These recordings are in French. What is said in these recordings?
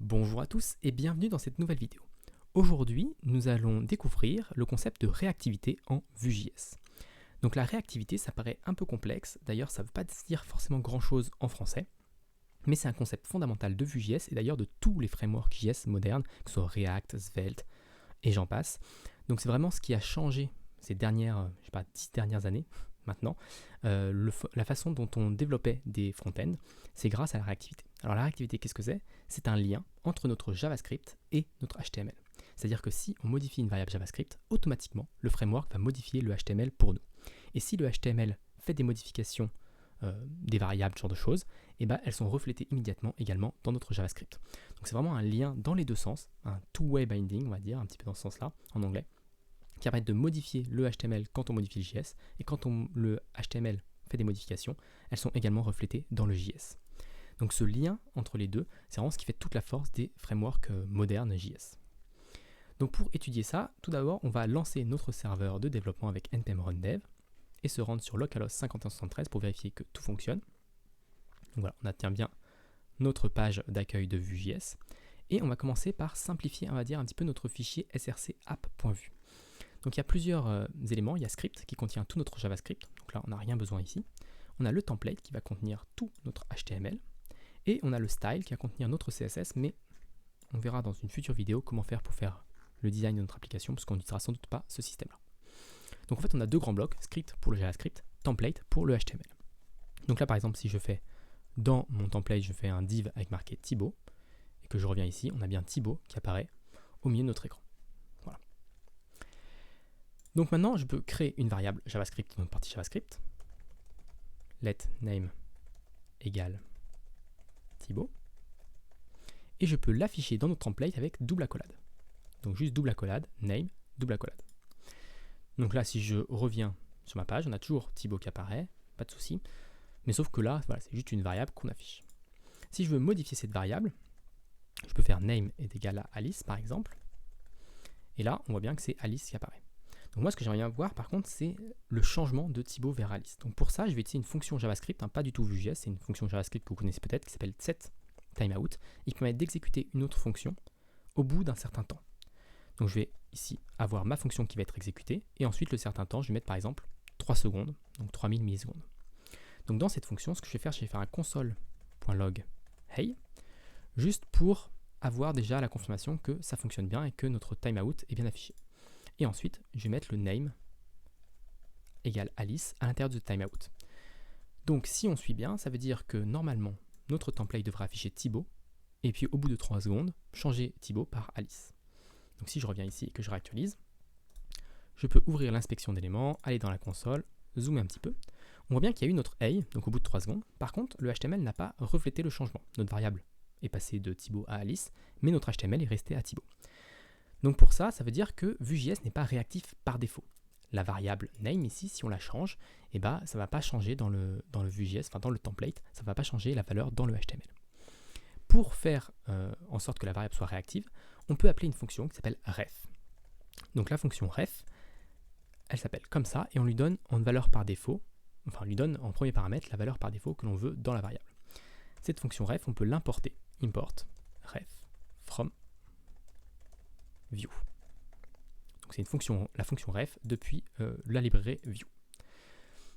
Bonjour à tous et bienvenue dans cette nouvelle vidéo. Aujourd'hui, nous allons découvrir le concept de réactivité en Vue.js. Donc la réactivité, ça paraît un peu complexe, d'ailleurs ça ne veut pas dire forcément grand chose en français, mais c'est un concept fondamental de Vue.js et d'ailleurs de tous les frameworks JS modernes, que ce soit React, Svelte et j'en passe. Donc c'est vraiment ce qui a changé ces dernières, 10 dernières années maintenant, la façon dont on développait des front-ends, c'est grâce à la réactivité. Alors la réactivité, qu'est-ce que c'est ? C'est un lien entre notre JavaScript et notre HTML. C'est-à-dire que si on modifie une variable JavaScript, automatiquement, le framework va modifier le HTML pour nous. Et si le HTML fait des modifications des variables, ce genre de choses, et ben, elles sont reflétées immédiatement également dans notre JavaScript. Donc c'est vraiment un lien dans les deux sens, un two-way binding, on va dire, un petit peu dans ce sens-là, en anglais, qui permet de modifier le HTML quand on modifie le JS, et quand le HTML fait des modifications, elles sont également reflétées dans le JS. Donc ce lien entre les deux, c'est vraiment ce qui fait toute la force des frameworks modernes JS. Donc pour étudier ça, tout d'abord, on va lancer notre serveur de développement avec npm run dev et se rendre sur localhost 5173 pour vérifier que tout fonctionne. Donc voilà, on atteint bien notre page d'accueil de Vue.js et on va commencer par simplifier, on va dire, un petit peu notre fichier src app.vue. Donc il y a plusieurs éléments, il y a script qui contient tout notre JavaScript, donc là on n'a rien besoin ici. On a le template qui va contenir tout notre HTML et on a le style qui va contenir notre CSS, mais on verra dans une future vidéo comment faire pour faire le design de notre application parce qu'on n'utilisera sans doute pas ce système-là. Donc en fait on a deux grands blocs, script pour le JavaScript, template pour le HTML. Donc là par exemple si je fais dans mon template, je fais un div avec marqué Thibaut et que je reviens ici, on a bien Thibaut qui apparaît au milieu de notre écran. Voilà. Donc maintenant, je peux créer une variable JavaScript dans notre partie JavaScript. Let name égale Thibaut. Et je peux l'afficher dans notre template avec double accolade. Donc juste double accolade, name, double accolade. Donc là, si je reviens sur ma page, on a toujours Thibaut qui apparaît, pas de souci. Mais sauf que là, voilà, c'est juste une variable qu'on affiche. Si je veux modifier cette variable, je peux faire name est égal à Alice par exemple. Et là, on voit bien que c'est Alice qui apparaît. Donc moi, ce que j'aimerais bien voir, par contre, c'est le changement de Thibaut vers Alice. Donc pour ça, je vais utiliser une fonction JavaScript, pas du tout Vue.js, c'est une fonction JavaScript que vous connaissez peut-être, qui s'appelle setTimeout, et qui permet d'exécuter une autre fonction au bout d'un certain temps. Donc je vais ici avoir ma fonction qui va être exécutée, et ensuite le certain temps, je vais mettre par exemple 3 secondes, donc 3000 millisecondes. Donc dans cette fonction, ce que je vais faire un console.log hey, juste pour avoir déjà la confirmation que ça fonctionne bien et que notre timeout est bien affiché. Et ensuite, je vais mettre le name égale Alice à l'intérieur de timeout. Donc si on suit bien, ça veut dire que normalement, notre template devrait afficher Thibaut, et puis au bout de 3 secondes, changer Thibaut par Alice. Donc si je reviens ici et que je réactualise, je peux ouvrir l'inspection d'éléments, aller dans la console, zoomer un petit peu. On voit bien qu'il y a eu notre hey, donc au bout de 3 secondes. Par contre, le HTML n'a pas reflété le changement. Notre variable est passée de Thibaut à Alice, mais notre HTML est resté à Thibaut. Donc pour ça, ça veut dire que Vue.js n'est pas réactif par défaut. La variable name ici, si on la change, ça ne va pas changer dans le Vue.js, enfin dans le template, ça ne va pas changer la valeur dans le HTML. Pour faire en sorte que la variable soit réactive, on peut appeler une fonction qui s'appelle ref. Donc la fonction ref, elle s'appelle comme ça, et on lui donne en valeur par défaut, enfin on lui donne en premier paramètre la valeur par défaut que l'on veut dans la variable. Cette fonction ref, on peut l'importer, import ref from Vue. Donc c'est la fonction ref depuis la librairie Vue.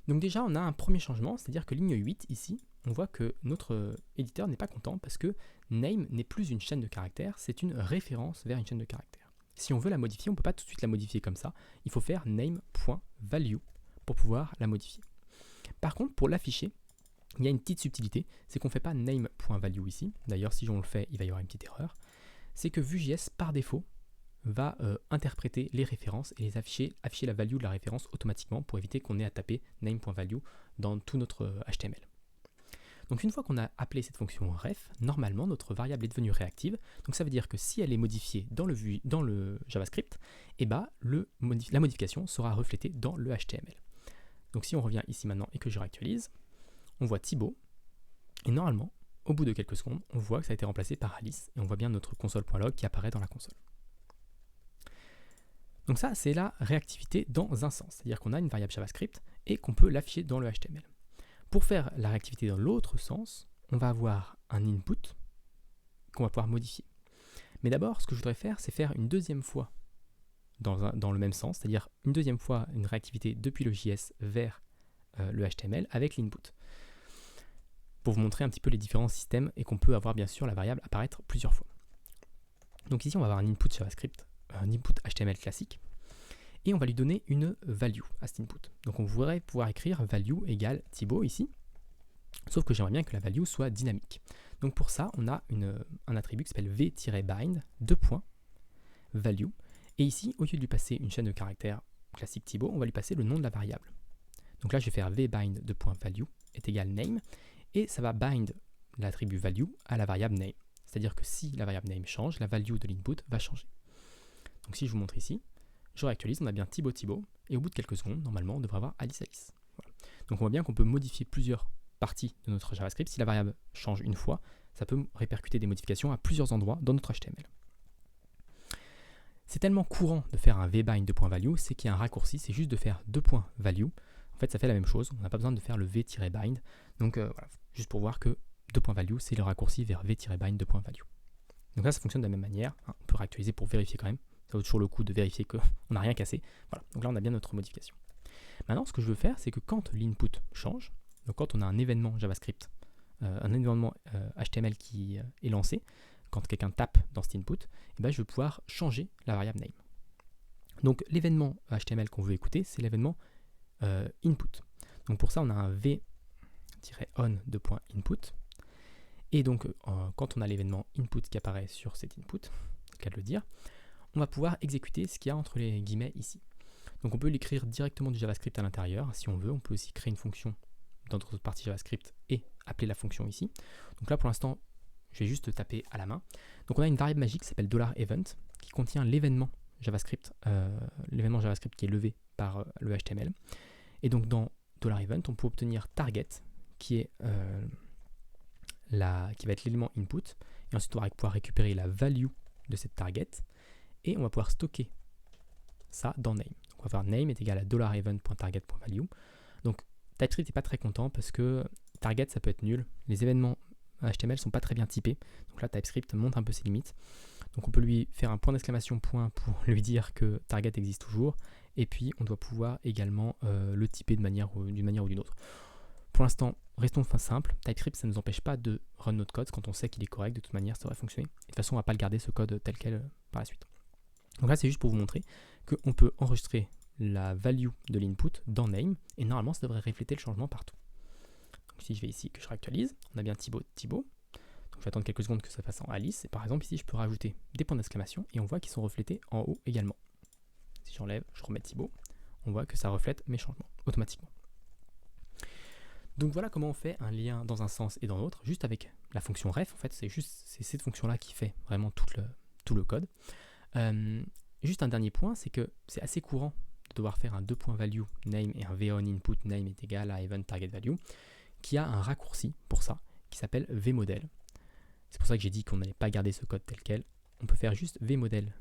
Donc déjà on a un premier changement, c'est-à-dire que ligne 8 ici, on voit que notre éditeur n'est pas content parce que name n'est plus une chaîne de caractères, c'est une référence vers une chaîne de caractères. Si on veut la modifier, on ne peut pas tout de suite la modifier comme ça, il faut faire name.value pour pouvoir la modifier. Par contre, pour l'afficher, il y a une petite subtilité, c'est qu'on ne fait pas name.value ici, d'ailleurs si on le fait, il va y avoir une petite erreur, c'est que Vue.js par défaut va interpréter les références et les afficher la value de la référence automatiquement pour éviter qu'on ait à taper name.value dans tout notre HTML. Donc une fois qu'on a appelé cette fonction ref, normalement notre variable est devenue réactive, donc ça veut dire que si elle est modifiée dans le JavaScript, la modification sera reflétée dans le HTML. Donc si on revient ici maintenant et que je réactualise, on voit Thibaut, et normalement, au bout de quelques secondes, on voit que ça a été remplacé par Alice, et on voit bien notre console.log qui apparaît dans la console. Donc ça, c'est la réactivité dans un sens, c'est-à-dire qu'on a une variable JavaScript et qu'on peut l'afficher dans le HTML. Pour faire la réactivité dans l'autre sens, on va avoir un input qu'on va pouvoir modifier. Mais d'abord, ce que je voudrais faire, c'est faire une deuxième fois dans le même sens, c'est-à-dire une deuxième fois une réactivité depuis le JS vers le HTML avec l'input. Pour vous montrer un petit peu les différents systèmes et qu'on peut avoir bien sûr la variable apparaître plusieurs fois. Donc ici, on va avoir un input JavaScript, un input HTML classique, et on va lui donner une value à cet input. Donc on voudrait pouvoir écrire value égale Thibaut ici, sauf que j'aimerais bien que la value soit dynamique. Donc pour ça, on a un attribut qui s'appelle v-bind, value, et ici, au lieu de lui passer une chaîne de caractères classique Thibaut, on va lui passer le nom de la variable. Donc là, je vais faire v-bind value est égal name, et ça va bind l'attribut value à la variable name. C'est-à-dire que si la variable name change, la value de l'input va changer. Donc si je vous montre ici, je réactualise, on a bien Thibaut, et au bout de quelques secondes, normalement, on devrait avoir Alice. Voilà. Donc on voit bien qu'on peut modifier plusieurs parties de notre JavaScript. Si la variable change une fois, ça peut répercuter des modifications à plusieurs endroits dans notre HTML. C'est tellement courant de faire un v-bind value, c'est qu'il y a un raccourci, c'est juste de faire $value. En fait, ça fait la même chose, on n'a pas besoin de faire le v-bind. Donc voilà, juste pour voir que $value, c'est le raccourci vers v-bind value. Donc là, ça fonctionne de la même manière. On peut réactualiser pour vérifier quand même. Ça vaut toujours le coup de vérifier qu'on n'a rien cassé. Voilà, donc là, on a bien notre modification. Maintenant, ce que je veux faire, c'est que quand l'input change, donc quand on a un événement JavaScript, un événement HTML qui est lancé, quand quelqu'un tape dans cet input, eh ben, je vais pouvoir changer la variable name. Donc l'événement HTML qu'on veut écouter, c'est l'événement input. Donc pour ça, on a un v-on2.input. Et donc quand on a l'événement input qui apparaît sur cet input, c'est le cas de le dire, on va pouvoir exécuter ce qu'il y a entre les guillemets ici. Donc on peut l'écrire directement du JavaScript à l'intérieur, si on veut. On peut aussi créer une fonction dans notre partie JavaScript et appeler la fonction ici. Donc là pour l'instant, je vais juste taper à la main. Donc on a une variable magique qui s'appelle $event qui contient l'événement JavaScript qui est levé par le HTML. Et donc dans $event, on peut obtenir target qui est qui va être l'élément input. Et ensuite on va pouvoir récupérer la value de cette target et on va pouvoir stocker ça dans name. Donc on va faire name est égal à $event.target.value. Donc TypeScript n'est pas très content parce que target ça peut être nul. Les événements HTML sont pas très bien typés. Donc là TypeScript montre un peu ses limites. Donc on peut lui faire un point d'exclamation point pour lui dire que target existe toujours. Et puis on doit pouvoir également le typer d'une manière ou d'une autre. Pour l'instant, restons simple. TypeScript ça ne nous empêche pas de run notre code quand on sait qu'il est correct. De toute manière ça devrait fonctionner. Et de toute façon on ne va pas le garder ce code tel quel par la suite. Donc là c'est juste pour vous montrer qu'on peut enregistrer la value de l'input dans name et normalement ça devrait refléter le changement partout. Donc si je vais ici que je réactualise, on a bien Thibaut. Donc je vais attendre quelques secondes que ça fasse en Alice. Et par exemple ici je peux rajouter des points d'exclamation et on voit qu'ils sont reflétés en haut également. Si j'enlève, je remets Thibaut, on voit que ça reflète mes changements automatiquement. Donc voilà comment on fait un lien dans un sens et dans l'autre, juste avec la fonction ref. En fait c'est cette fonction là qui fait vraiment tout le code. Juste un dernier point, c'est que c'est assez courant de devoir faire un $value name et un v-on input name est égal à event target value qui a un raccourci pour ça qui s'appelle vmodel. C'est pour ça que j'ai dit qu'on n'allait pas garder ce code tel quel. On peut faire juste vmodel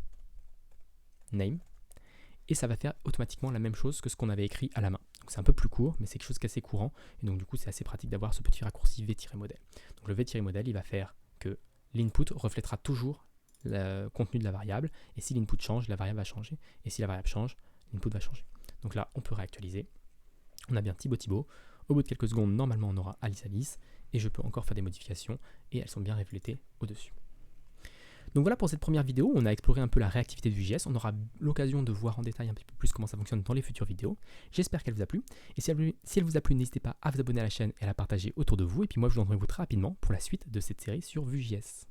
name et ça va faire automatiquement la même chose que ce qu'on avait écrit à la main. Donc c'est un peu plus court, mais c'est quelque chose qui est assez courant et donc du coup c'est assez pratique d'avoir ce petit raccourci v-model. Donc le v-model il va faire que l'input reflètera toujours le contenu de la variable et si l'input change, la variable va changer et si la variable change, l'input va changer. Donc là on peut réactualiser. On a bien Thibaut. Au bout de quelques secondes, normalement on aura Alice et je peux encore faire des modifications et elles sont bien reflétées au-dessus. Donc voilà pour cette première vidéo, on a exploré un peu la réactivité du JS, on aura l'occasion de voir en détail un petit peu plus comment ça fonctionne dans les futures vidéos. J'espère qu'elle vous a plu, et si elle vous a plu, n'hésitez pas à vous abonner à la chaîne et à la partager autour de vous, et puis moi je vous retrouve très rapidement pour la suite de cette série sur Vue.js.